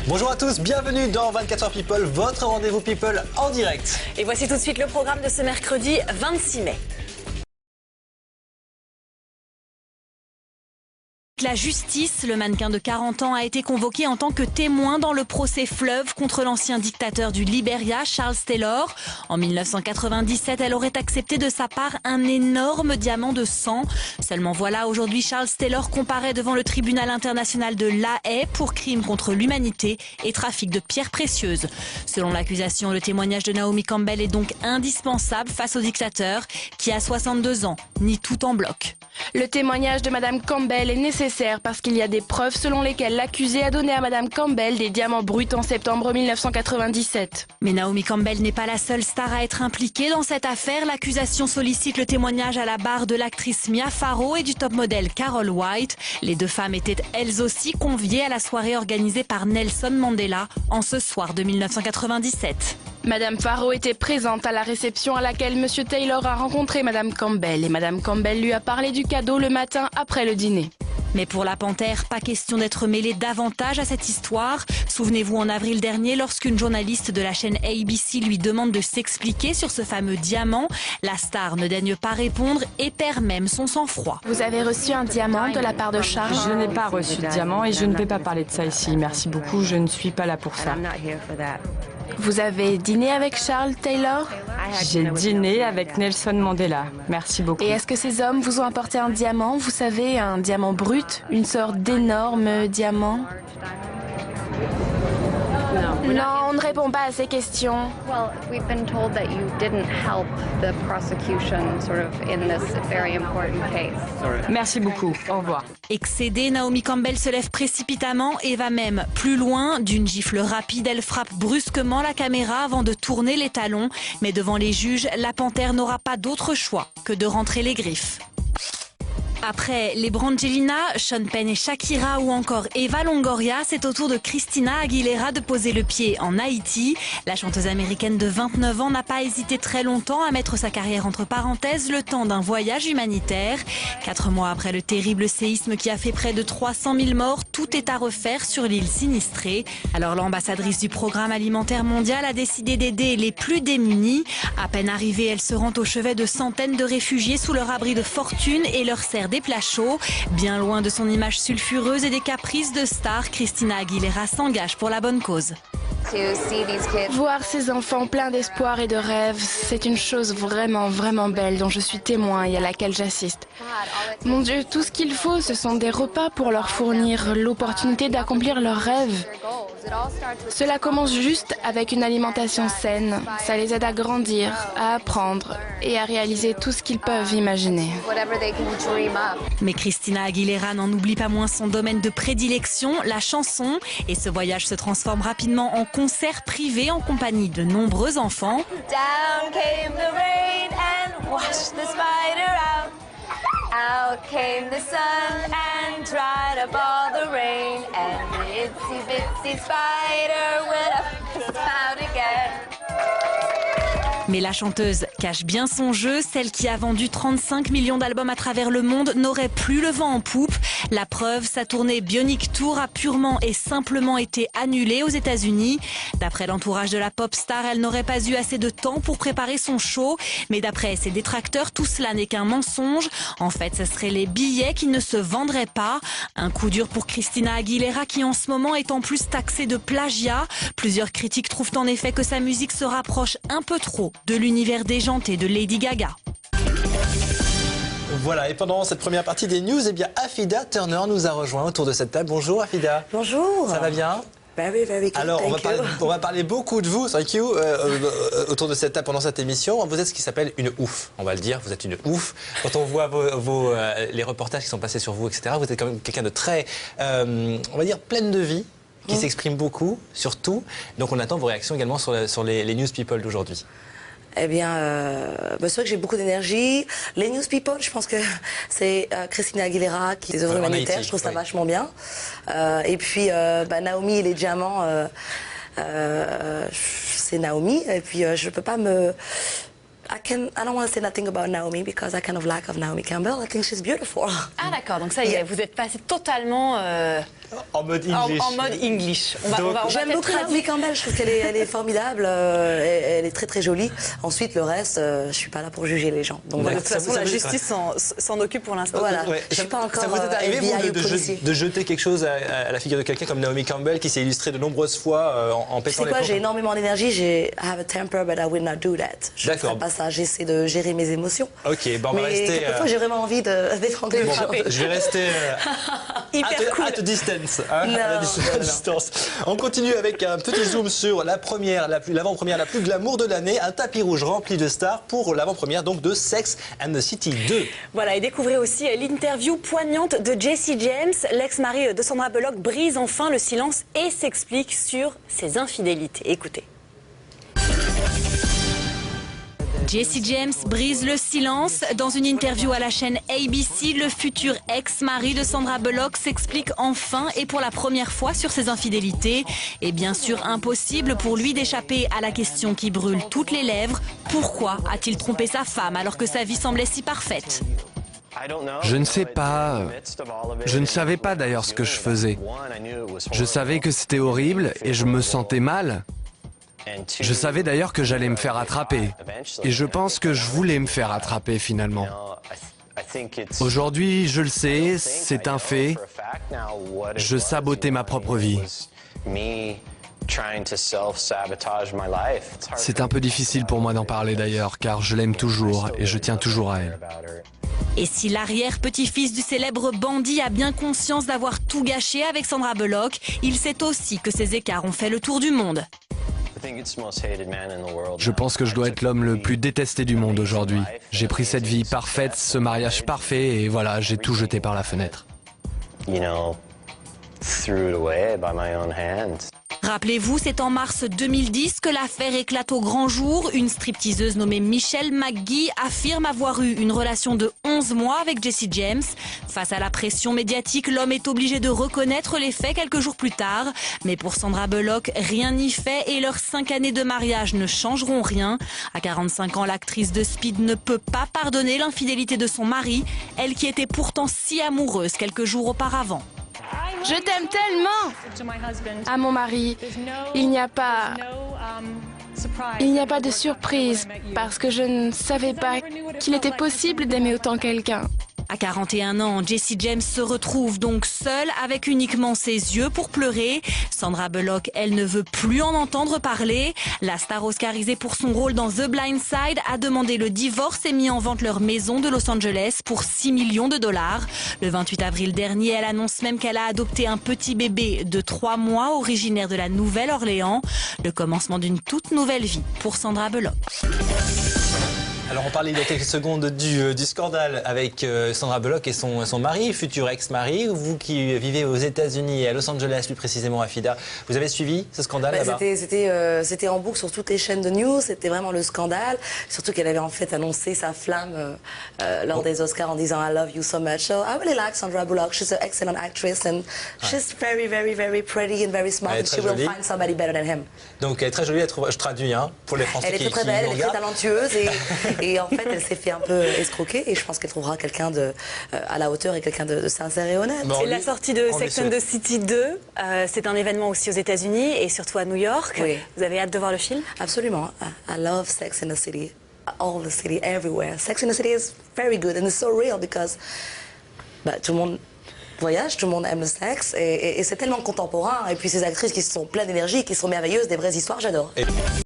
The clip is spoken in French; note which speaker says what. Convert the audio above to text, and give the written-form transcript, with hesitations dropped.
Speaker 1: Bonjour à tous, bienvenue dans 24h People, votre rendez-vous People en direct.
Speaker 2: Et voici tout de suite le programme de ce mercredi 26 mai. La justice, le mannequin de 40 ans a été convoqué en tant que témoin dans le procès fleuve contre l'ancien dictateur du Liberia, Charles Taylor. En 1997, elle aurait accepté de sa part un énorme diamant de sang. Seulement voilà, aujourd'hui, Charles Taylor comparaît devant le tribunal international de La Haye pour crimes contre l'humanité et trafic de pierres précieuses. Selon l'accusation, le témoignage de Naomi Campbell est donc indispensable face au dictateur qui a 62 ans, nie tout en bloc.
Speaker 3: Le témoignage de Madame Campbell est nécessaire parce qu'il y a des preuves selon lesquelles l'accusé a donné à Madame Campbell des diamants bruts en septembre 1997.
Speaker 2: Mais Naomi Campbell n'est pas la seule star à être impliquée dans cette affaire. L'accusation sollicite le témoignage à la barre de l'actrice Mia Farrow et du top modèle Carol White. Les deux femmes étaient elles aussi conviées à la soirée organisée par Nelson Mandela en ce soir de 1997.
Speaker 3: Madame Farrow était présente à la réception à laquelle Monsieur Taylor a rencontré Madame Campbell et Madame Campbell lui a parlé du cadeau le matin après le dîner.
Speaker 2: Mais pour la Panthère, pas question d'être mêlée davantage à cette histoire. Souvenez-vous en avril dernier, lorsqu'une journaliste de la chaîne ABC lui demande de s'expliquer sur ce fameux diamant, la star ne daigne pas répondre et perd même son sang-froid.
Speaker 3: Vous avez reçu un diamant de la part de Charles?
Speaker 4: Je n'ai pas reçu de diamant et je ne vais pas parler de ça ici. Merci beaucoup, je ne suis pas là pour ça.
Speaker 3: Vous avez dîné avec Charles Taylor?
Speaker 4: J'ai dîné avec Nelson Mandela. Merci beaucoup.
Speaker 3: Et est-ce que ces hommes vous ont apporté un diamant? Vous savez, un diamant brut? Une sorte d'énorme diamant? Non, on ne répond pas à ces questions.
Speaker 5: Well, we've been told that you didn't help the prosecution sort of in this very important case.
Speaker 4: Merci beaucoup. Au revoir.
Speaker 2: Excédée, Naomi Campbell se lève précipitamment et va même plus loin. D'une gifle rapide, elle frappe brusquement la caméra avant de tourner les talons. Mais devant les juges, la Panthère n'aura pas d'autre choix que de rentrer les griffes. Après les Brangelina, Sean Penn et Shakira ou encore Eva Longoria, c'est au tour de Christina Aguilera de poser le pied en Haïti. La chanteuse américaine de 29 ans n'a pas hésité très longtemps à mettre sa carrière entre parenthèses le temps d'un voyage humanitaire. 4 mois après le terrible séisme qui a fait près de 300 000 morts, tout est à refaire sur l'île sinistrée. Alors l'ambassadrice du Programme alimentaire mondial a décidé d'aider les plus démunis. À peine arrivée, elle se rend au chevet de centaines de réfugiés sous leur abri de fortune et leur sert des plats chauds. Bien loin de son image sulfureuse et des caprices de star, Christina Aguilera s'engage pour la bonne cause.
Speaker 3: Voir ces enfants pleins d'espoir et de rêves, c'est une chose vraiment, vraiment belle dont je suis témoin et à laquelle j'assiste. Mon Dieu, tout ce qu'il faut, ce sont des repas pour leur fournir l'opportunité d'accomplir leurs rêves. Cela commence juste avec une alimentation saine. Ça les aide à grandir, à apprendre et à réaliser tout ce qu'ils peuvent imaginer.
Speaker 2: Mais Christina Aguilera n'en oublie pas moins son domaine de prédilection, la chanson. Et ce voyage se transforme rapidement en concert privé en compagnie de nombreux enfants.
Speaker 6: Down came the rain and washed the spider out. Out came the sun and dried up all the rain. And the itsy bitsy spider went up the spout again.
Speaker 2: Mais la chanteuse cache bien son jeu. Celle qui a vendu 35 millions d'albums à travers le monde n'aurait plus le vent en poupe. La preuve, sa tournée Bionic Tour a purement et simplement été annulée aux États-Unis. D'après l'entourage de la pop star, elle n'aurait pas eu assez de temps pour préparer son show. Mais d'après ses détracteurs, tout cela n'est qu'un mensonge. En fait, ce seraient les billets qui ne se vendraient pas. Un coup dur pour Christina Aguilera qui en ce moment est en plus taxée de plagiat. Plusieurs critiques trouvent en effet que sa musique se rapproche un peu trop de l'univers déjanté de Lady Gaga.
Speaker 1: Voilà, et pendant cette première partie des news, eh bien, Afida Turner nous a rejoint autour de cette table. Bonjour Afida.
Speaker 7: Bonjour.
Speaker 1: Ça va bien?
Speaker 7: Very, very good.
Speaker 1: Alors, on va parler beaucoup de vous, thank you, autour de cette table pendant cette émission. Vous êtes ce qui s'appelle une ouf, on va le dire, vous êtes une ouf. Quand on voit les reportages qui sont passés sur vous, etc., vous êtes quand même quelqu'un de très, on va dire, pleine de vie, qui s'exprime beaucoup, surtout. Donc on attend vos réactions également sur les News People d'aujourd'hui.
Speaker 7: Eh bien, c'est vrai que j'ai beaucoup d'énergie. Les News People, je pense que c'est Christina Aguilera qui des œuvres humanitaires. Je trouve ça vachement bien. Et puis, Naomi et les diamants, c'est Naomi. Et puis, je peux pas me... I don't want to say nothing about Naomi because I kind of like of Naomi Campbell. I think she's beautiful.
Speaker 8: Ah d'accord, donc ça y est, vous êtes passé totalement
Speaker 1: en mode English.
Speaker 8: En mode English.
Speaker 7: J'aime beaucoup Naomi Campbell, je trouve qu'elle est formidable, elle est très très jolie. Ensuite, le reste, je suis pas là pour juger les gens. Donc,
Speaker 8: de toute façon, la justice s'en occupe pour l'instant.
Speaker 7: Voilà,
Speaker 1: ouais.
Speaker 7: je suis pas encore
Speaker 1: ça vous est arrivé,
Speaker 7: FBI
Speaker 1: vous, de jeter quelque chose à la figure de quelqu'un comme Naomi Campbell qui s'est illustrée de nombreuses fois en pétant les plombs?
Speaker 7: J'ai énormément d'énergie, I have a temper, but I will not do that. Je ne ferai pas ça, j'essaie de gérer mes émotions.
Speaker 1: Ok, bon, on va rester...
Speaker 7: Mais quelquefois, j'ai vraiment envie de défendre les gens.
Speaker 1: Je vais rester
Speaker 8: hyper cool.
Speaker 1: at a distance. À distance. On continue avec un petit zoom sur l'avant-première la plus glamour de l'année, un tapis rouge rempli de stars pour l'avant-première donc de Sex and the City 2.
Speaker 8: Voilà, et découvrez aussi l'interview poignante de Jessie James. L'ex-mari de Sandra Bullock brise enfin le silence et s'explique sur ses infidélités. Écoutez.
Speaker 2: Jessie James brise le silence. Dans une interview à la chaîne ABC, le futur ex-mari de Sandra Bullock s'explique enfin et pour la première fois sur ses infidélités. Et bien sûr, impossible pour lui d'échapper à la question qui brûle toutes les lèvres. Pourquoi a-t-il trompé sa femme alors que sa vie semblait si parfaite ?
Speaker 9: Je ne sais pas. Je ne savais pas d'ailleurs ce que je faisais. Je savais que c'était horrible et je me sentais mal. Je savais d'ailleurs que j'allais me faire attraper. Et je pense que je voulais me faire attraper finalement. Aujourd'hui, je le sais, c'est un fait. Je sabotais ma propre vie. C'est un peu difficile pour moi d'en parler d'ailleurs, car je l'aime toujours et je tiens toujours à elle.
Speaker 2: Et si l'arrière-petit-fils du célèbre bandit a bien conscience d'avoir tout gâché avec Sandra Bullock, il sait aussi que ces écarts ont fait le tour du monde.
Speaker 9: Je pense que je dois être l'homme le plus détesté du monde aujourd'hui. J'ai pris cette vie parfaite, ce mariage parfait, et voilà, j'ai tout jeté par la fenêtre.
Speaker 2: Rappelez-vous, c'est en mars 2010 que l'affaire éclate au grand jour. Une stripteaseuse nommée Michelle McGee affirme avoir eu une relation de 11 mois avec Jessie James. Face à la pression médiatique, l'homme est obligé de reconnaître les faits quelques jours plus tard. Mais pour Sandra Bullock, rien n'y fait et leurs 5 années de mariage ne changeront rien. À 45 ans, l'actrice de Speed ne peut pas pardonner l'infidélité de son mari, elle qui était pourtant si amoureuse quelques jours auparavant.
Speaker 3: Je t'aime tellement à mon mari. Il n'y a pas de surprise parce que je ne savais pas qu'il était possible d'aimer autant quelqu'un.
Speaker 2: À 41 ans, Jessie James se retrouve donc seule avec uniquement ses yeux pour pleurer. Sandra Bullock, elle ne veut plus en entendre parler. La star oscarisée pour son rôle dans The Blind Side a demandé le divorce et mis en vente leur maison de Los Angeles pour 6 millions de dollars. Le 28 avril dernier, elle annonce même qu'elle a adopté un petit bébé de 3 mois originaire de la Nouvelle-Orléans. Le commencement d'une toute nouvelle vie pour Sandra Bullock.
Speaker 1: Alors on parlait il y a quelques secondes du scandale avec Sandra Bullock et son mari, futur ex-mari. Vous qui vivez aux États-Unis, à Los Angeles plus précisément à FIDA, vous avez suivi ce scandale là-bas?
Speaker 7: C'était en boucle sur toutes les chaînes de news, c'était vraiment le scandale. Surtout qu'elle avait en fait annoncé sa flamme lors des Oscars en disant I love you so much. So I really like Sandra Bullock. She's an excellent actress and she's very, very, very pretty and very smart. And she will find somebody better than him.
Speaker 1: Donc elle est très jolie, je traduis pour les Français qui nous regardent.
Speaker 7: Elle est très belle, elle est très talentueuse et en fait elle s'est fait un peu escroquer et je pense qu'elle trouvera quelqu'un à la hauteur et quelqu'un de sincère et honnête.
Speaker 8: Bon, la sortie de Sex and the City 2, c'est un événement aussi aux États-Unis et surtout à New York. Oui. Vous avez hâte de voir le film?
Speaker 7: Absolument. I love Sex and the City. All the city, everywhere. Sex and the City is very good and it's so real because tout le monde voyage, tout le monde aime le sexe et c'est tellement contemporain. Et puis ces actrices qui sont pleines d'énergie, qui sont merveilleuses, des vraies histoires, j'adore.